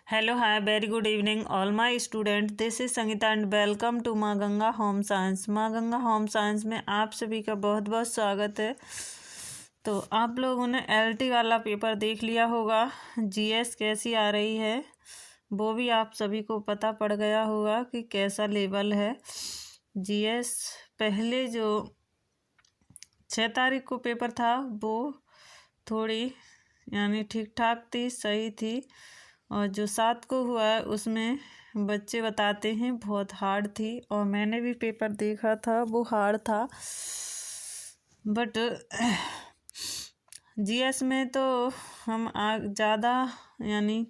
Hello, hi, very good evening, all my students. This is Sangeeta and welcome to माँ Ganga home science. माँ Ganga home science में आप सभी का बहुत बहुत स्वागत है। तो आप लोगों ने एलटी वाला पेपर देख लिया होगा, जीएस कैसी आ रही है वो भी आप सभी को पता पड़ गया होगा कि कैसा लेवल है जीएस। पहले जो 6 तारीख को पेपर था वो थोड़ी यानी ठीक ठाक थी, सही थी, और जो 7 को हुआ है उसमें बच्चे बताते हैं बहुत हार्ड थी, और मैंने भी पेपर देखा था वो हार्ड था। बट जीएस में तो हम ज़्यादा यानी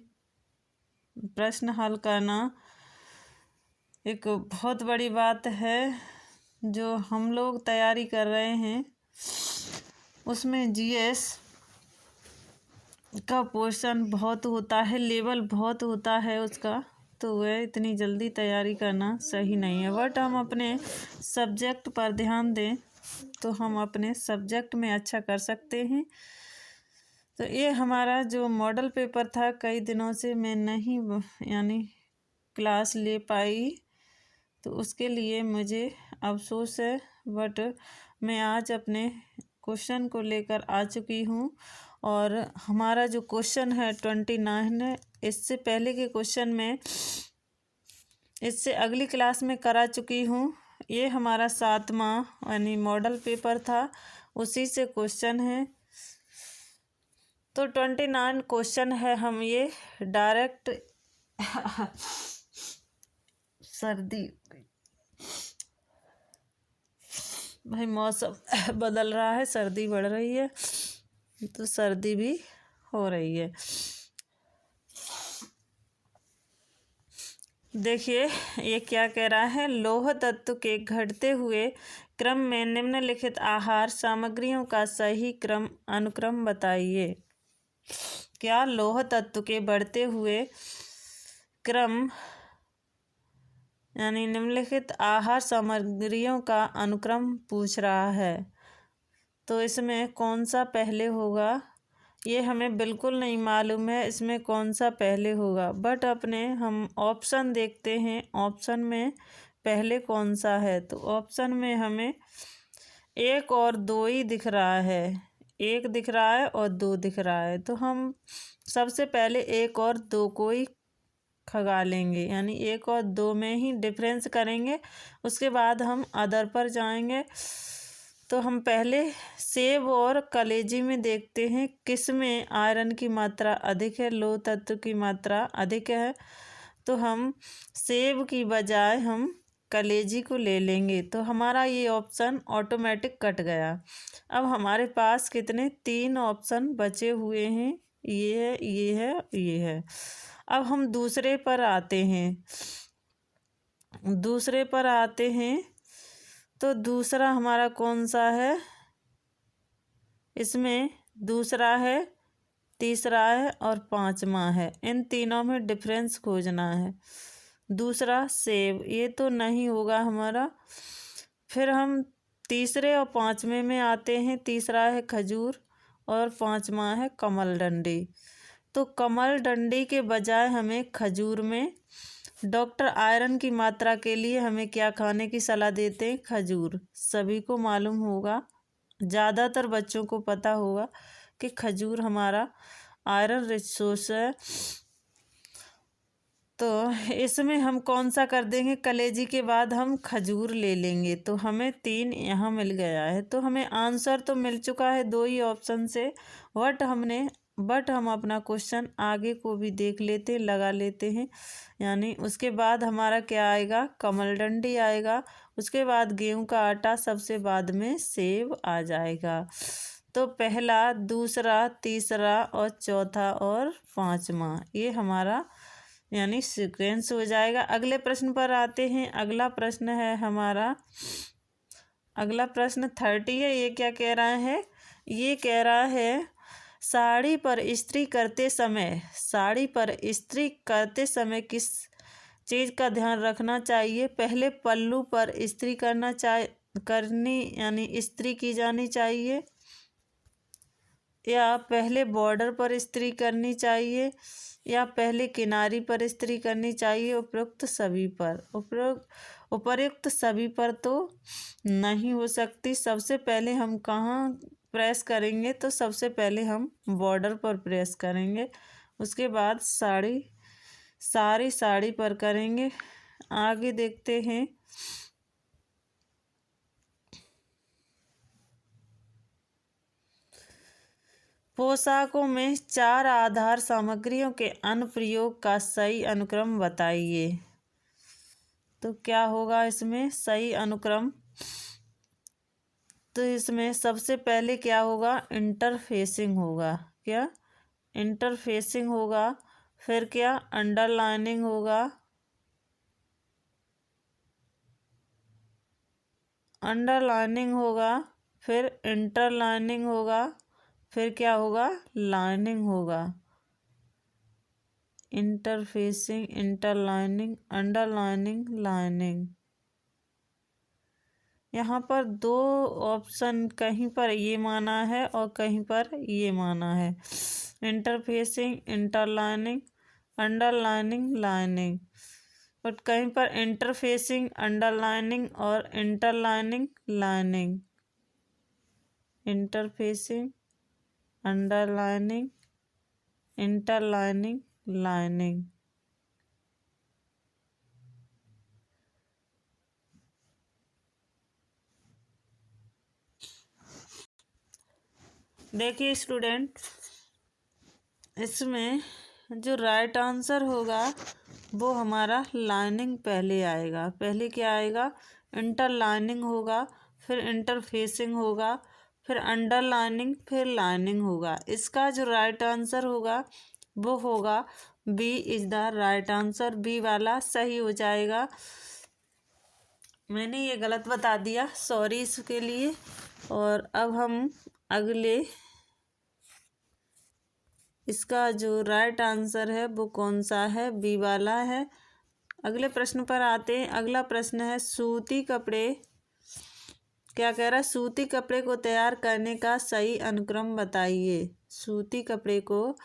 प्रश्न हल करना एक बहुत बड़ी बात है। जो हम लोग तैयारी कर रहे हैं उसमें जीएस का पोर्शन बहुत होता है, लेवल बहुत होता है उसका, तो वह इतनी जल्दी तैयारी करना सही नहीं है। बट हम अपने सब्जेक्ट पर ध्यान दें तो हम अपने सब्जेक्ट में अच्छा कर सकते हैं। तो ये हमारा जो मॉडल पेपर था, कई दिनों से मैं नहीं यानी क्लास ले पाई, तो उसके लिए मुझे अफसोस है। बट मैं आज अपने क्वेश्चन को लेकर आ चुकी हूँ, और हमारा जो क्वेश्चन है 29 है। इससे पहले के क्वेश्चन में इससे अगली क्लास में करा चुकी हूँ। ये हमारा 7वां यानी मॉडल पेपर था, उसी से क्वेश्चन है। तो 29 क्वेश्चन है। हम ये डायरेक्ट सर्दी भाई मौसम बदल रहा है, सर्दी बढ़ रही है तो सर्दी भी हो रही है। देखिए ये क्या कह रहा है, लौह तत्व के घटते हुए क्रम में निम्नलिखित आहार सामग्रियों का सही क्रम अनुक्रम बताइए। क्या लौह तत्व के बढ़ते हुए क्रम यानी निम्नलिखित आहार सामग्रियों का अनुक्रम पूछ रहा है, तो इसमें कौन सा पहले होगा ये हमें बिल्कुल नहीं मालूम है, इसमें कौन सा पहले होगा। बट अपने हम ऑप्शन देखते हैं, ऑप्शन में पहले कौन सा है, तो ऑप्शन में हमें 1 और 2 ही दिख रहा है। 1 दिख रहा है और 2 दिख रहा है, तो हम सबसे पहले 1 और 2 को ही खगा लेंगे, यानी 1 और 2 में ही डिफरेंस करेंगे। उसके बाद हम अदर पर जाएंगे। तो हम पहले सेब और कलेजी में देखते हैं किस में आयरन की मात्रा अधिक है, लौह तत्व की मात्रा अधिक है। तो हम सेब की बजाय हम कलेजी को ले लेंगे, तो हमारा ये ऑप्शन ऑटोमेटिक कट गया। अब हमारे पास कितने 3 ऑप्शन बचे हुए हैं, ये है, ये है, ये है। अब हम दूसरे पर आते हैं। दूसरे पर आते हैं तो दूसरा हमारा कौन सा है, इसमें दूसरा है, तीसरा है और 5वां है। इन तीनों में डिफरेंस खोजना है। दूसरा सेब, ये तो नहीं होगा हमारा। फिर हम तीसरे और 5वें में आते हैं। तीसरा है खजूर और 5वां है कमल डंडी। तो कमल डंडी के बजाय हमें खजूर में, डॉक्टर आयरन की मात्रा के लिए हमें क्या खाने की सलाह देते हैं, खजूर। सभी को मालूम होगा, ज़्यादातर बच्चों को पता होगा कि खजूर हमारा आयरन रिच सोर्स है। तो इसमें हम कौन सा कर देंगे, कलेजी के बाद हम खजूर ले लेंगे, तो हमें 3 यहाँ मिल गया है। तो हमें आंसर तो मिल चुका है 2 ही ऑप्शन से। बट हम अपना क्वेश्चन आगे को भी देख लेते, लगा लेते हैं। यानी उसके बाद हमारा क्या आएगा, कमल डंडी आएगा। उसके बाद गेहूं का आटा, सबसे बाद में सेब आ जाएगा। तो पहला, दूसरा, तीसरा और चौथा और 5वां, ये हमारा यानी सीक्वेंस हो जाएगा। अगले प्रश्न पर आते हैं। अगला प्रश्न है हमारा, अगला प्रश्न 30 है। ये क्या कह रहा है, ये कह रहा है साड़ी पर इस्त्री करते समय किस चीज़ का ध्यान रखना चाहिए। पहले पल्लू पर इस्त्री करना करनी यानी इस्त्री की जानी चाहिए, या पहले बॉर्डर पर इस्त्री करनी चाहिए, या पहले किनारी पर इस्त्री करनी चाहिए? उपर्युक्त सभी पर तो नहीं हो सकती। सबसे पहले हम कहाँ प्रेस करेंगे? तो सबसे पहले हम बॉर्डर पर प्रेस करेंगे, उसके बाद सारी साड़ी पर करेंगे। आगे देखते हैं। पोशाकों में 4 आधार सामग्रियों के अनुप्रयोग का सही अनुक्रम बताइए। तो क्या होगा इसमें सही अनुक्रम? तो इसमें सबसे पहले क्या होगा? इंटरफेसिंग होगा। क्या? इंटरफेसिंग होगा। फिर क्या? अंडरलाइनिंग होगा। अंडरलाइनिंग होगा। फिर इंटरलाइनिंग होगा। फिर क्या होगा? लाइनिंग होगा। Interfacing, interlining, underlining, lining. यहाँ पर 2 ऑप्शन, कहीं पर ये माना है और कहीं पर ये माना है। Interfacing, interlining, underlining, lining. But कहीं पर इंटरफेसिंग, अंडरलाइनिंग और interlining, lining. Interfacing, underlining, interlining, lining. देखिए स्टूडेंट, इसमें जो राइट आंसर होगा वो हमारा लाइनिंग पहले आएगा। पहले क्या आएगा? इंटरलाइनिंग होगा, फिर इंटरफेसिंग होगा, फिर अंडरलाइनिंग, फिर लाइनिंग होगा। इसका जो राइट आंसर होगा वो होगा B is the right answer. B वाला सही हो जाएगा। मैंने ये गलत बता दिया, सॉरी इसके लिए। और अब हम अगले, इसका जो राइट आंसर है वो कौन सा है? बी वाला है। अगले प्रश्न पर आते हैं। अगला प्रश्न है सूती कपड़े, क्या कह रहा है? सूती कपड़े को तैयार करने का सही अनुक्रम बताइए। सूती कपड़े को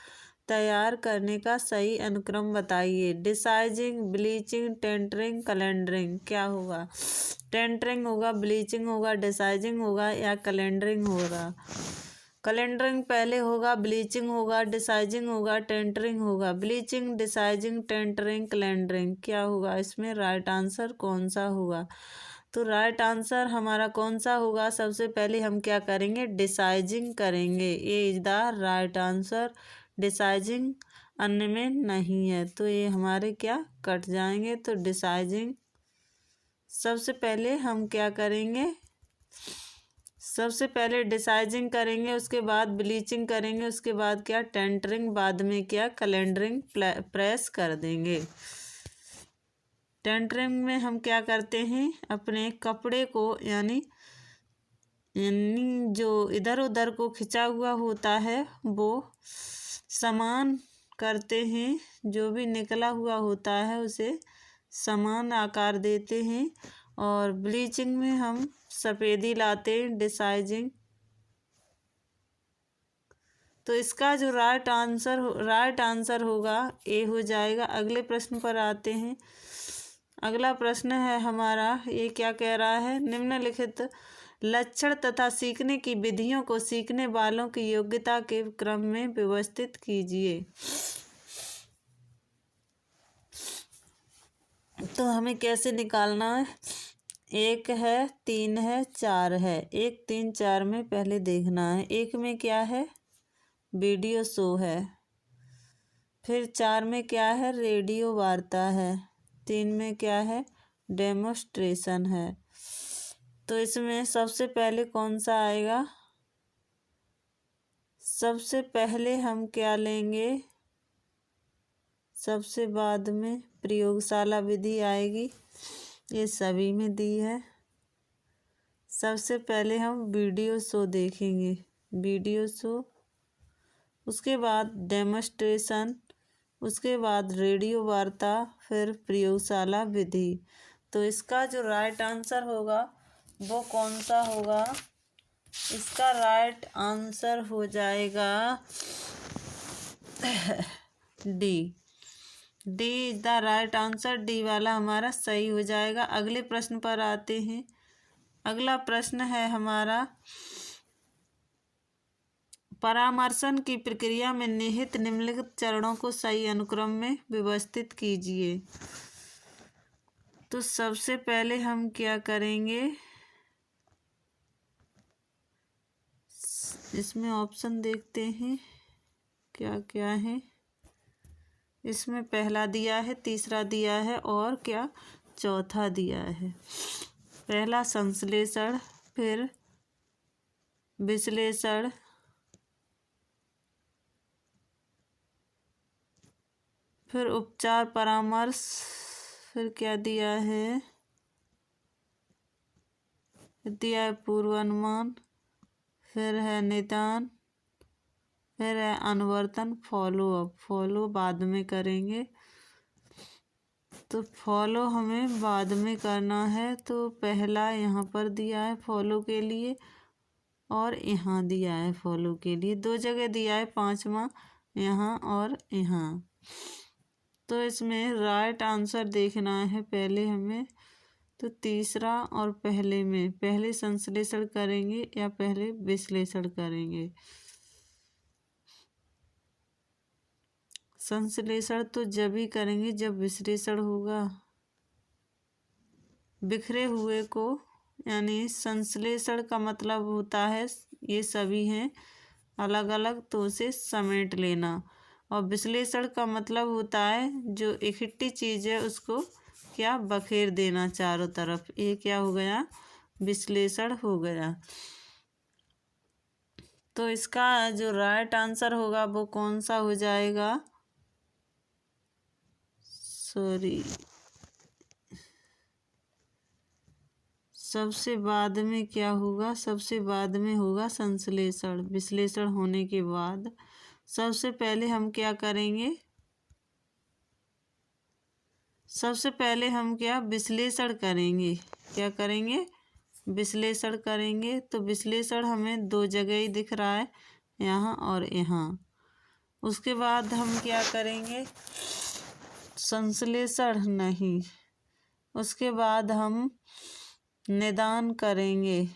तैयार करने का सही अनुक्रम बताइए। डिसाइजिंग, ब्लीचिंग, टेंटरिंग, कैलेंडरिंग। क्या होगा? टेंटरिंग होगा, ब्लीचिंग होगा, डिसाइजिंग होगा या कैलेंडरिंग होगा? कैलेंडरिंग पहले होगा, ब्लीचिंग होगा, डिसाइजिंग होगा, टेंटरिंग होगा। Bleaching, desizing, tentering, calendering. क्या होगा इसमें? राइट आंसर कौन सा होगा? तो राइट आंसर हमारा कौन सा होगा? सबसे पहले हम क्या करेंगे? डिसाइजिंग करेंगे। ये इज द राइट आंसर। डिसाइजिंग अन्य में नहीं है, तो ये हमारे क्या कट जाएंगे। तो डिसाइजिंग सबसे पहले हम क्या करेंगे? सबसे पहले डिसाइजिंग करेंगे, उसके बाद ब्लीचिंग करेंगे, उसके बाद क्या? टेंटरिंग, बाद में क्या? कैलेंडरिंग प्रेस कर देंगे। टेंटरिंग में हम क्या करते हैं? अपने कपड़े को यानी जो इधर उधर को खिंचा हुआ होता है वो समान करते हैं। जो भी निकला हुआ होता है उसे समान आकार देते हैं। और ब्लीचिंग में हम सफ़ेदी लाते हैं। डिसाइजिंग, तो इसका जो राइट आंसर होगा ए हो जाएगा। अगले प्रश्न पर आते हैं। अगला प्रश्न है हमारा, ये क्या कह रहा है? निम्नलिखित लक्षण तथा सीखने की विधियों को सीखने वालों की योग्यता के क्रम में व्यवस्थित कीजिए। तो हमें कैसे निकालना है? 1 है, 3 है, 4 है। 1, 3, 4 में पहले देखना है। 1 में क्या है? वीडियो शो है। फिर 4 में क्या है? रेडियो वार्ता है। 3 में क्या है? डेमोस्ट्रेशन है। तो इसमें सबसे पहले कौन सा आएगा? सबसे पहले हम क्या लेंगे? सबसे बाद में प्रयोगशाला विधि आएगी, ये सभी में दी है। सबसे पहले हम वीडियो शो देखेंगे, वीडियो शो, उसके बाद डेमोस्ट्रेशन, उसके बाद रेडियो वार्ता, फिर प्रयोगशाला विधि। तो इसका जो राइट आंसर होगा वो कौन सा होगा? इसका राइट आंसर हो जाएगा D. D is the right answer. D वाला हमारा सही हो जाएगा। अगले प्रश्न पर आते हैं। अगला प्रश्न है हमारा, परामर्शन की प्रक्रिया में निहित निम्नलिखित चरणों को सही अनुक्रम में व्यवस्थित कीजिए। तो सबसे पहले हम क्या करेंगे, इसमें ऑप्शन देखते हैं क्या क्या है। इसमें पहला दिया है, तीसरा दिया है और क्या चौथा दिया है। पहला संश्लेषण, फिर विश्लेषण, फिर उपचार परामर्श, फिर क्या दिया है, पूर्वानुमान, फिर है निदान, फिर है अनुवर्तन, फॉलो अप। फॉलो बाद में करेंगे, तो फॉलो हमें बाद में करना है। तो पहला यहाँ पर दिया है फॉलो के लिए और यहाँ दिया है फॉलो के लिए, दो जगह दिया है, पांचवा यहाँ और यहाँ। तो इसमें राइट आंसर देखना है पहले हमें। तो तीसरा और पहले में पहले संश्लेषण करेंगे या पहले विश्लेषण करेंगे? संश्लेषण तो जब ही करेंगे जब विश्लेषण होगा। बिखरे हुए को, यानी संश्लेषण का मतलब होता है ये सभी हैं अलग अलग, तो उसे समेट लेना। और विश्लेषण का मतलब होता है जो इकट्ठी चीज़ है उसको क्या बखेर देना चारों तरफ। ये क्या हो गया? विश्लेषण हो गया। तो इसका जो राइट आंसर होगा वो कौन सा हो जाएगा? सॉरी, सबसे बाद में क्या होगा? सबसे बाद में होगा संश्लेषण। विश्लेषण होने के बाद सबसे पहले हम क्या करेंगे? सबसे पहले हम क्या विश्लेषण करेंगे? क्या करेंगे? विश्लेषण करेंगे। तो विश्लेषण हमें दो जगह ही दिख रहा है, यहाँ और यहाँ। उसके बाद हम क्या करेंगे? संश्लेषण नहीं, उसके बाद हम निदान करेंगे।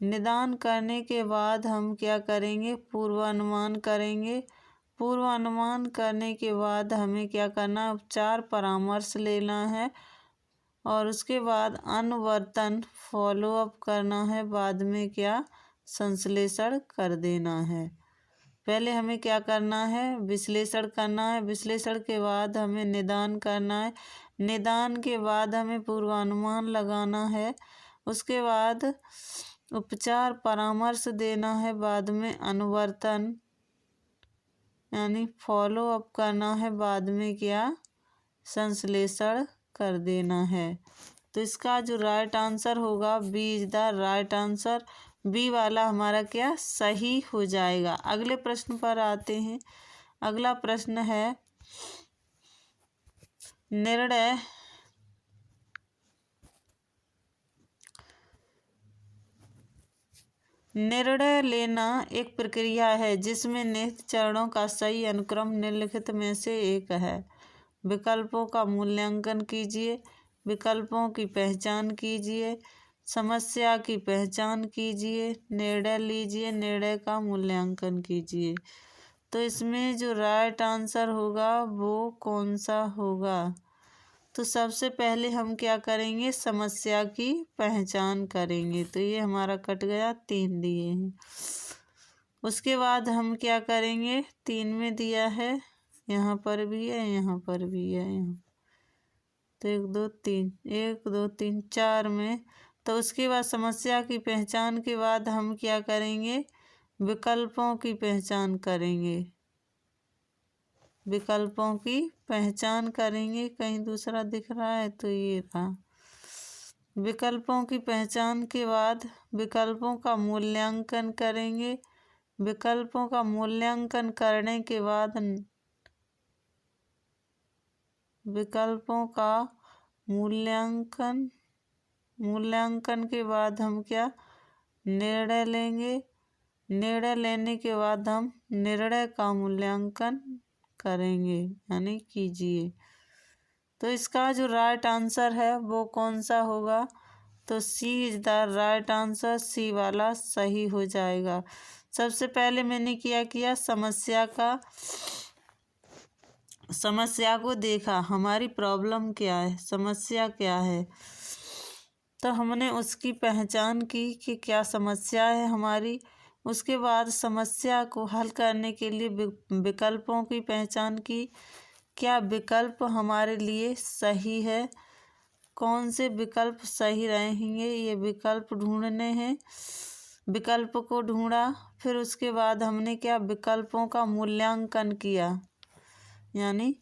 निदान करने के बाद हम क्या करेंगे? पूर्वानुमान करेंगे। पूर्वानुमान करने के बाद हमें क्या करना? उपचार परामर्श लेना है और उसके बाद अनुवर्तन फॉलो अप करना है। बाद में क्या संश्लेषण कर देना है। पहले हमें क्या करना है? विश्लेषण करना है। विश्लेषण के बाद हमें निदान करना है। निदान के बाद हमें पूर्वानुमान लगाना है। उसके बाद उपचार परामर्श देना है। बाद में अनुवर्तन यानी फॉलो अप करना है। बाद में क्या संश्लेषण कर देना है। तो इसका जो राइट आंसर होगा B is the right answer. B वाला हमारा क्या सही हो जाएगा। अगले प्रश्न पर आते हैं। अगला प्रश्न है, निर्णय लेना एक प्रक्रिया है जिसमें निहित चरणों का सही अनुक्रम निम्नलिखित में से एक है। विकल्पों का मूल्यांकन कीजिए, विकल्पों की पहचान कीजिए, समस्या की पहचान कीजिए, निर्णय लीजिए, निर्णय का मूल्यांकन कीजिए। तो इसमें जो राइट आंसर होगा वो कौन सा होगा? तो सबसे पहले हम क्या करेंगे? समस्या की पहचान करेंगे। तो ये हमारा कट गया, 3 दिए हैं। उसके बाद हम क्या करेंगे? 3 में दिया है, यहाँ पर भी है, यहाँ पर भी है, यहाँ तो 1 2 3, 1 2 3 4 में। तो उसके बाद समस्या की पहचान के बाद हम क्या करेंगे? विकल्पों की पहचान करेंगे। विकल्पों की पहचान करेंगे। कहीं दूसरा दिख रहा है तो ये था। विकल्पों की पहचान के बाद विकल्पों का मूल्यांकन करेंगे। विकल्पों का मूल्यांकन करने के बाद विकल्पों का मूल्यांकन, मूल्यांकन के बाद हम क्या निर्णय लेंगे, निर्णय लेने के बाद हम निर्णय का मूल्यांकन करेंगे यानी कीजिए। तो इसका जो राइट आंसर है वो कौन सा होगा, तो सी इज द राइट आंसर, सी वाला सही हो जाएगा। सबसे पहले मैंने क्या किया, समस्या को देखा, हमारी प्रॉब्लम क्या है, समस्या क्या है, तो हमने उसकी पहचान की कि क्या समस्या है हमारी। उसके बाद समस्या को हल करने के लिए विकल्पों की पहचान की, क्या विकल्प हमारे लिए सही है, कौन से विकल्प सही रहेंगे, ये विकल्प ढूंढने हैं। विकल्प को ढूंढा, फिर उसके बाद हमने क्या विकल्पों का मूल्यांकन किया, यानी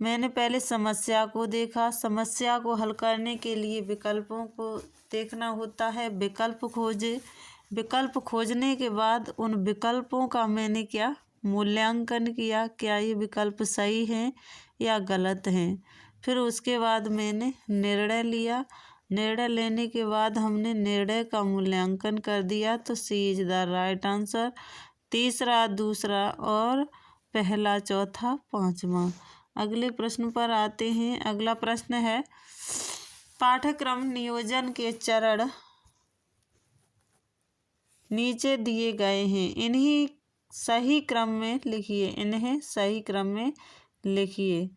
मैंने पहले समस्या को देखा, समस्या को हल करने के लिए विकल्पों को देखना होता है, विकल्प खोजे, विकल्प खोजने के बाद उन विकल्पों का मैंने क्या मूल्यांकन किया, क्या ये विकल्प सही हैं या गलत हैं। फिर उसके बाद मैंने निर्णय लिया, निर्णय लेने के बाद हमने निर्णय का मूल्यांकन कर दिया, तो सी इज द राइट आंसर। तीसरा, दूसरा और पहला, चौथा, पांचवा। अगले प्रश्न पर आते हैं। अगला प्रश्न है, पाठ्यक्रम नियोजन के चरण नीचे दिए गए हैं, इन्हीं सही क्रम में लिखिए, इन्हें सही क्रम में लिखिए।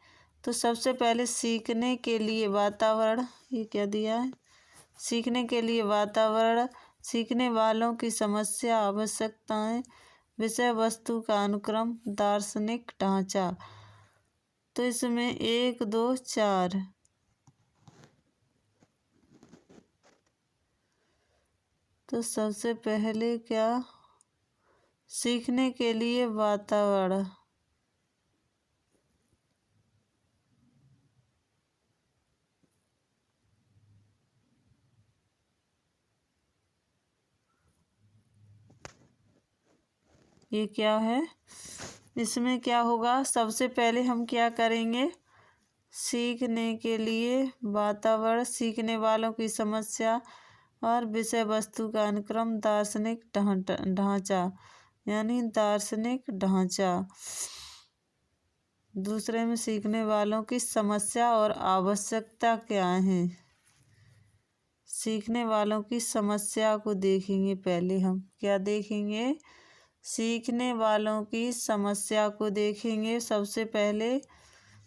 तो सबसे पहले सीखने के लिए वातावरण, ये क्या दिया है, सीखने के लिए वातावरण, सीखने वालों की समस्या, आवश्यकताएं, विषय वस्तु का अनुक्रम, दार्शनिक ढांचा। तो इसमें 1, 2, 4, तो सबसे पहले क्या, सीखने के लिए वातावरण, ये क्या है, इसमें क्या होगा, सबसे पहले हम क्या करेंगे, सीखने के लिए वातावरण, सीखने वालों की समस्या और विषय वस्तु का अनुक्रम, दार्शनिक ढांचा, यानी दार्शनिक ढांचा। दूसरे में सीखने वालों की समस्या और आवश्यकता क्या है, सीखने वालों की समस्या को देखेंगे। पहले हम क्या देखेंगे, सीखने वालों की समस्या को देखेंगे सबसे पहले।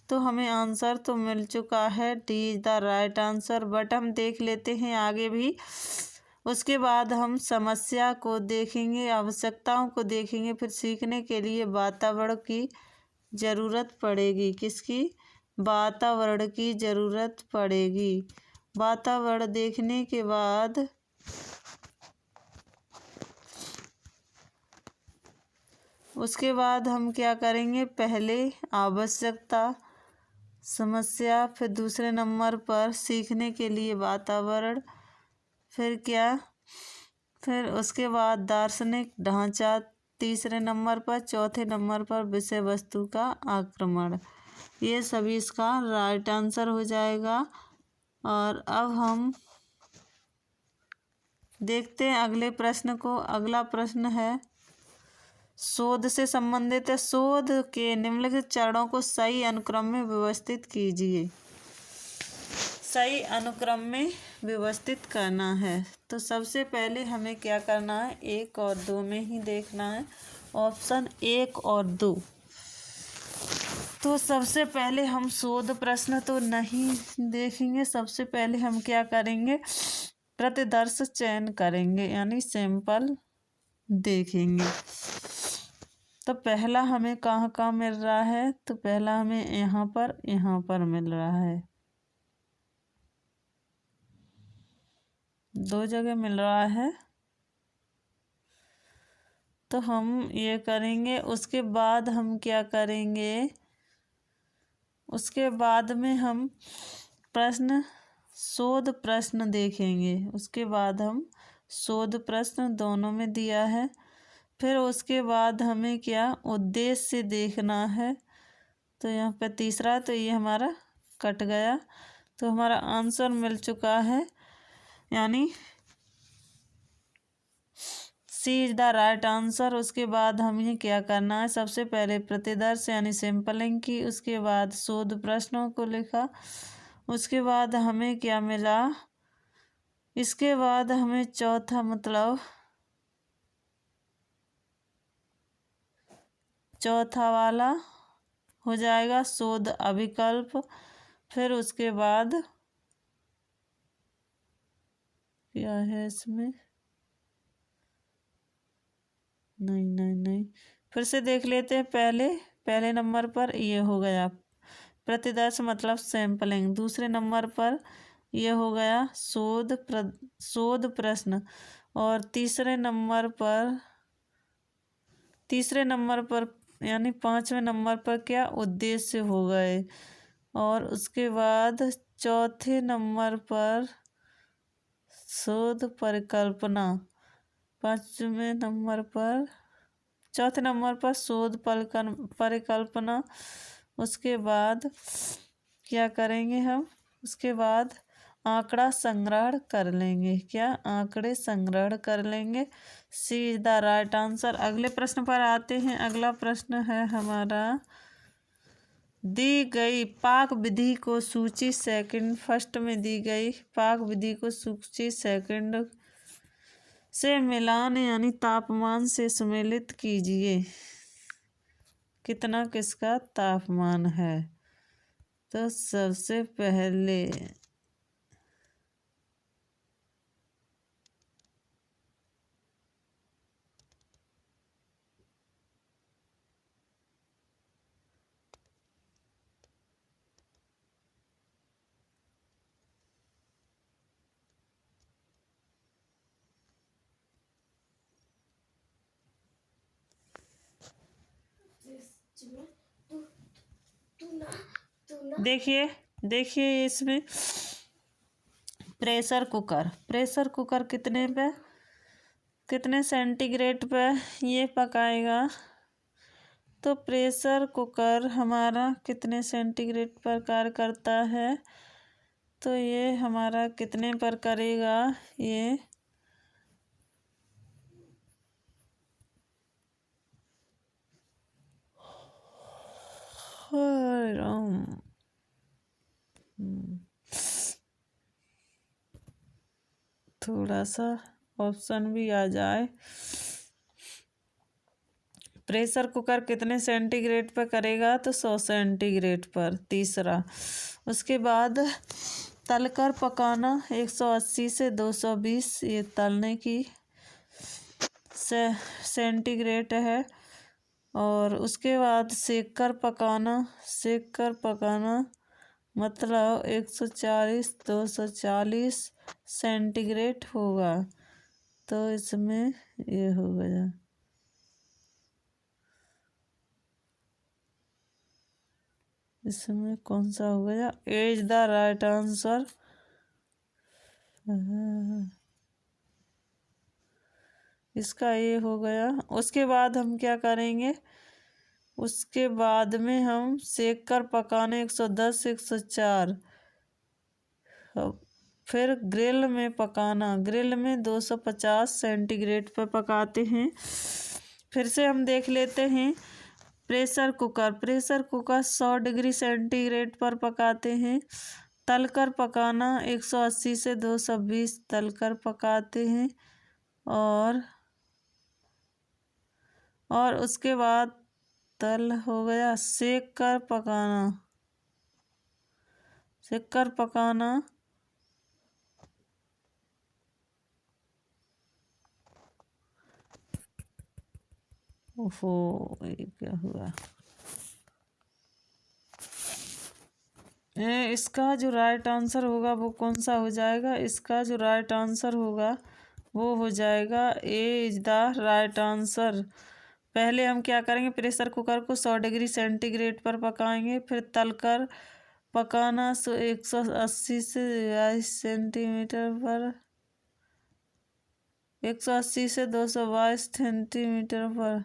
तो हमें आंसर तो मिल चुका है, D is the right answer, but हम देख लेते हैं आगे भी। उसके बाद हम समस्या को देखेंगे, आवश्यकताओं को देखेंगे, फिर सीखने के लिए वातावरण की ज़रूरत पड़ेगी, किसकी, वातावरण की ज़रूरत पड़ेगी। वातावरण देखने के बाद उसके बाद हम क्या करेंगे, पहले आवश्यकता, समस्या, फिर दूसरे नंबर पर सीखने के लिए वातावरण, फिर क्या, फिर उसके बाद दार्शनिक ढांचा तीसरे नंबर पर, चौथे नंबर पर विषय वस्तु का आक्रमण। ये सभी इसका राइट आंसर हो जाएगा। और अब हम देखते हैं अगले प्रश्न को। अगला प्रश्न है, शोध से संबंधित है, शोध के निम्नलिखित चरणों को सही अनुक्रम में व्यवस्थित कीजिए। सही अनुक्रम में व्यवस्थित करना है, तो सबसे पहले हमें क्या करना है, 1 और 2 में ही देखना है, ऑप्शन 1 और 2। तो सबसे पहले हम शोध प्रश्न तो नहीं देखेंगे, सबसे पहले हम क्या करेंगे, प्रतिदर्श चयन करेंगे, यानी सैंपल देखेंगे। तो पहला हमें कहाँ कहाँ मिल रहा है, तो पहला हमें यहाँ पर मिल रहा है, 2 जगह मिल रहा है। तो हम ये करेंगे, उसके बाद हम क्या करेंगे, उसके बाद में हम शोध प्रश्न देखेंगे। उसके बाद हम शोध प्रश्न दोनों में दिया है। फिर उसके बाद हमें क्या उद्देश्य देखना है, तो यहाँ पे तीसरा, तो ये हमारा कट गया। तो हमारा आंसर मिल चुका है, यानी सी इज द राइट आंसर। उसके बाद हमें क्या करना है, सबसे पहले प्रतिदर्श यानी सैंपलिंग की, उसके बाद शोध प्रश्नों को लिखा, उसके बाद हमें क्या मिला, इसके बाद हमें चौथा मतलब चौथा वाला हो जाएगा शोध अभिकल्प। फिर उसके बाद क्या है इसमें, नहीं नहीं नहीं, फिर से देख लेते हैं। पहले नंबर पर ये हो गया प्रतिदर्श मतलब सैंपलिंग, दूसरे नंबर पर ये हो गया शोध प्रश्न, और तीसरे नंबर पर यानी पांचवें नंबर पर क्या उद्देश्य हो गए। और उसके बाद चौथे नंबर पर शोध परिकल्पना, पांचवें नंबर पर चौथे नंबर पर शोध परिकल्पना। उसके बाद क्या करेंगे हम, उसके बाद आंकड़ा संग्रहण कर लेंगे, क्या आंकड़े संग्रहण कर लेंगे। सी इज द राइट आंसर। अगले प्रश्न पर आते हैं। अगला प्रश्न है हमारा, दी गई पाक विधि को सूची सेकंड, फर्स्ट में दी गई पाक विधि को सूची सेकंड से मिलान यानी तापमान से सम्मिलित कीजिए। कितना किसका तापमान है, तो सबसे पहले देखिए इसमें प्रेशर कुकर कितने सेंटीग्रेड पे ये पकाएगा। तो प्रेशर कुकर हमारा कितने सेंटीग्रेड पर कार्य करता है, तो ये हमारा कितने पर करेगा, ये थोड़ा सा ऑप्शन भी आ जाए। प्रेशर कुकर कितने सेंटीग्रेड पर करेगा, तो 100 सेंटीग्रेड पर। तीसरा, उसके बाद तलकर पकाना 180 से 220, ये तलने की सेंटीग्रेड है। और उसके बाद सेक कर पकाना मतलब 140 240 सेंटीग्रेड होगा। तो इसमें ये हो गया, इसमें कौन सा हो गया, ए इज द राइट आंसर। इसका ये हो गया। उसके बाद हम क्या करेंगे, उसके बाद में हम सेक कर पकाने 110 104, फिर ग्रिल में 250 सेंटीग्रेड पर पकाते हैं। फिर से हम देख लेते हैं प्रेशर कुकर 100 डिग्री सेंटीग्रेड पर पकाते हैं। तलकर पकाना 180 से 220 तलकर पकाते हैं। और उसके बाद तल हो गया, सेक कर पकाना ओहो, ये क्या हुआ, इसका जो राइट आंसर होगा वो कौन सा हो जाएगा, इसका जो राइट आंसर होगा वो हो जाएगा ए इज द राइट आंसर। पहले हम क्या करेंगे, प्रेशर कुकर को 100 डिग्री सेंटीग्रेड पर पकाएंगे, फिर तलकर पकाना 180 से 22 सेंटीमीटर पर 180 से 222 सेंटीमीटर पर।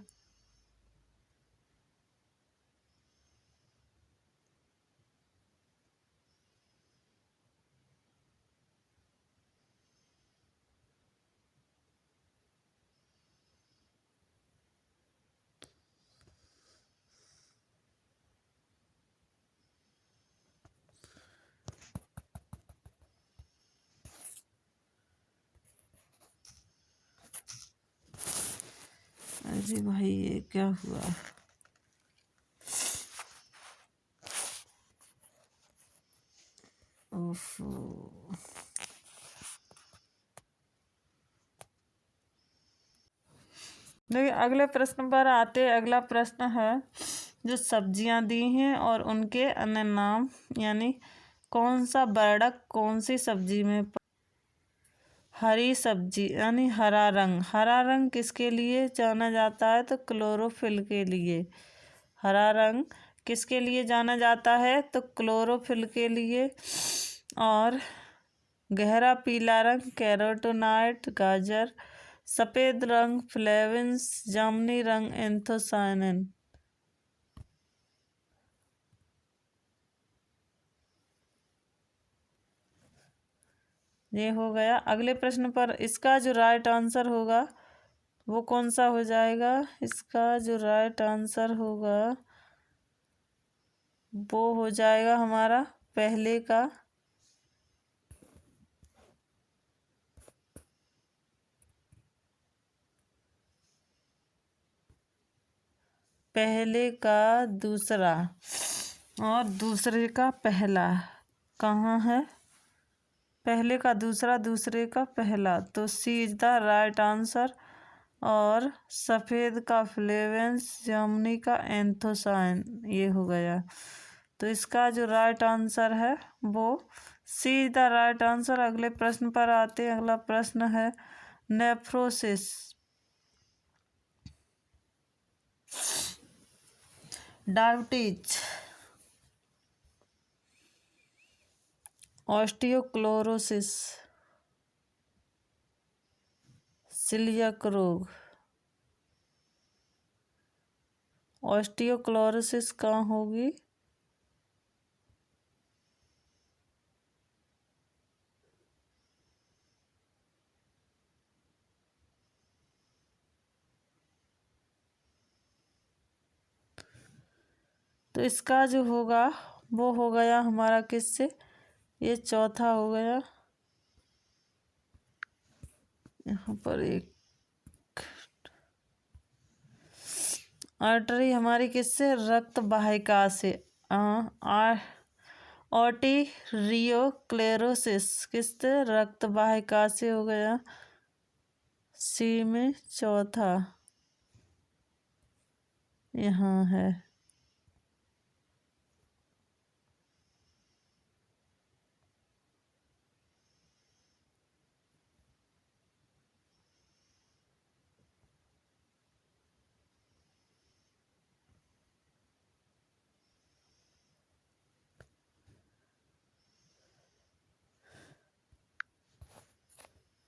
अरे भाई ये क्या हुआ? ओफो। देखिए अगले प्रश्न पर आते। अगला प्रश्न है जो सब्जियां दी हैं और उनके अन्य नाम, यानी कौन सा वर्णक कौन सी सब्जी में हरी सब्जी यानी हरा रंग। हरा रंग किसके लिए जाना जाता है? तो क्लोरोफिल के लिए। हरा रंग किसके लिए जाना जाता है? तो क्लोरोफिल के लिए। और गहरा पीला रंग कैरोटीनॉइड गाजर, सफ़ेद रंग फ्लेविन्स, जामुनी रंग एंथोसायनिन। ये हो गया। अगले प्रश्न पर इसका जो राइट आंसर होगा वो कौन सा हो जाएगा? इसका जो राइट आंसर होगा वो हो जाएगा हमारा पहले का। पहले का दूसरा और दूसरे का पहला कहाँ है? पहले का दूसरा, दूसरे का पहला, तो सी इज द राइट आंसर। और सफ़ेद का फ्लेवेंस, जामुनी का एंथोसाइन, ये हो गया। तो इसका जो राइट आंसर है वो सी इज द राइट आंसर। अगले प्रश्न पर आते हैं। अगला प्रश्न है नेफ्रोसिस। डायबिटीज, ऑस्टियोक्लोरोसिस, सिलियक रोग। ऑस्टियोक्लोरोसिस कहाँ होगी? तो इसका जो होगा वो हो गया हमारा किससे? ये चौथा हो गया। यहाँ पर एक आर्टरी हमारी किससे? रक्त वाहिका से। ऑर्टिरियोक्लेरोसिस किससे? रक्त वाहिका से हो गया। सी में चौथा यहाँ है।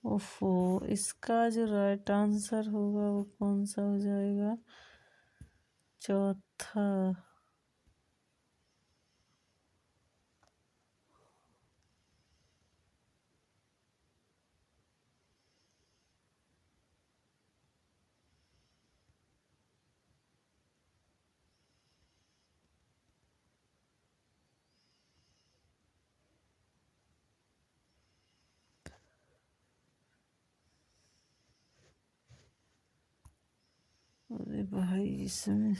ओफो, इसका जो राइट आंसर होगा वो कौन सा हो जाएगा? चौथा। अरे भाई इसमें